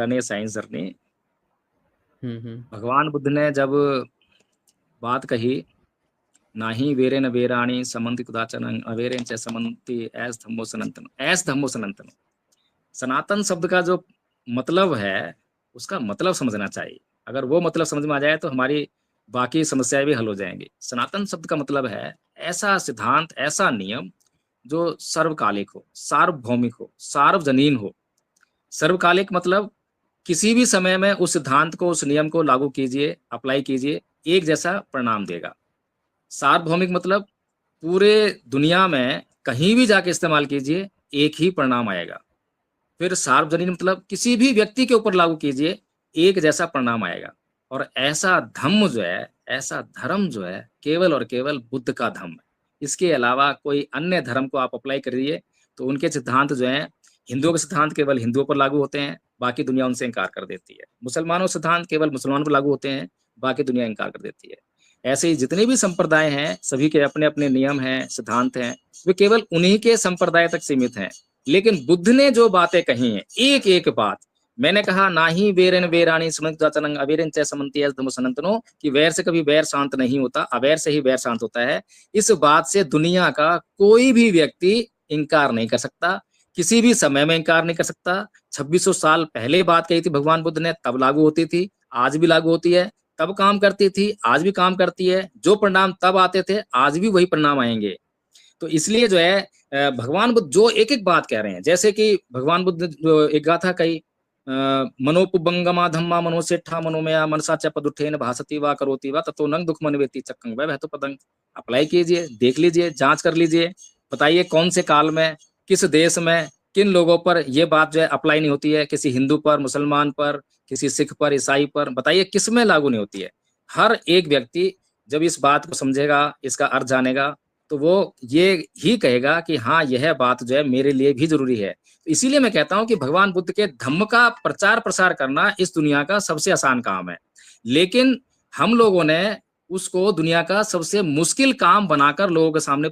ने science sir ने हम्म। भगवान बुद्ध ने जब बात कही, नाही वेरेन वेराणी समन्ति कुदाचन अवेरेन च समन्ति ऐस धम्मो सनातन, ऐस धम्मो सनातन। सनातन शब्द का जो मतलब है, उसका मतलब समझना चाहिए। अगर वो मतलब समझ में आ जाए तो हमारी बाकी समस्याएं भी हल हो जाएंगी। सनातन शब्द का मतलब है ऐसा सिद्धांत, ऐसा नियम जो सर्वकालिक हो, सार्वभौमिक हो, सार्वजनीन हो। सर्वकालिक मतलब किसी भी समय में उस सिद्धांत को, उस नियम को लागू कीजिए, अप्लाई कीजिए, एक जैसा परिणाम देगा। सार्वभौमिक मतलब पूरे दुनिया में कहीं भी जाके इस्तेमाल कीजिए, एक ही परिणाम आएगा। फिर सार्वजनिक मतलब किसी भी व्यक्ति के ऊपर लागू कीजिए, एक जैसा परिणाम आएगा। और ऐसा धम्म जो है, ऐसा धर्म जो है, केवल और केवल बुद्ध का धम्म है। इसके अलावा कोई अन्य धर्म को आप अप्लाई करिए तो उनके सिद्धांत जो हैं, हिंदुओं के सिद्धांत केवल हिंदुओं पर लागू होते हैं, बाकी दुनिया उनसे इनकार कर देती है। मुसलमानों के सिद्धांत केवल मुसलमानों पर लागू होते हैं, बाकी दुनिया इनकार कर देती है। ऐसे ही जितने भी संप्रदाय हैं, सभी के अपने अपने नियम हैं, सिद्धांत हैं, वे केवल उन्हीं के संप्रदाय तक सीमित हैं। लेकिन बुद्ध ने जो बातें कही हैं, एक एक बात, मैंने कहा ना ही वेरन वेराणी समंतचनंग अवेरन च समन्ति धम्मो सनातनो, कि वैर से कभी वैर शांत नहीं होता, अवैर से ही वैर शांत होता है। इस बात से दुनिया का कोई भी व्यक्ति इनकार नहीं कर सकता, किसी भी समय में इनकार नहीं कर सकता। 2600 साल पहले बात कही थी भगवान बुद्ध ने, तब लागू होती थी, आज भी लागू होती है। तब काम करती थी, आज भी काम करती है। जो परिणाम तब आते थे, आज भी वही परिणाम आएंगे। तो इसलिए जो है भगवान बुद्ध जो एक एक बात कह रहे हैं, जैसे कि भगवान बुद्ध जो एक गाथा कही, मनोपुबंगमा धम्मा मनोसेठा मनोमया मनसा च पदुठेन भासती वा करोति वा ततो नंग दुख मनवेति चक्कं वै तो पदंग। अप्लाई कीजिए, देख लीजिए, जांच कर लीजिए, बताइए कौन से काल में, किस देश में, किन लोगों पर ये बात जो है अप्लाई नहीं होती है। किसी हिंदू पर, मुसलमान पर, किसी सिख पर, ईसाई पर, बताइए किस में लागू नहीं होती है। हर एक व्यक्ति जब इस बात को समझेगा, इसका अर्थ जानेगा, तो वो ये ही कहेगा कि हाँ, यह बात जो है मेरे लिए भी जरूरी है। तो इसीलिए मैं कहता हूं कि भगवान बुद्ध के धम्म का प्रचार प्रसार करना इस दुनिया का सबसे आसान काम है। लेकिन हम लोगों ने उसको दुनिया का सबसे मुश्किल काम बनाकर लोगों के सामने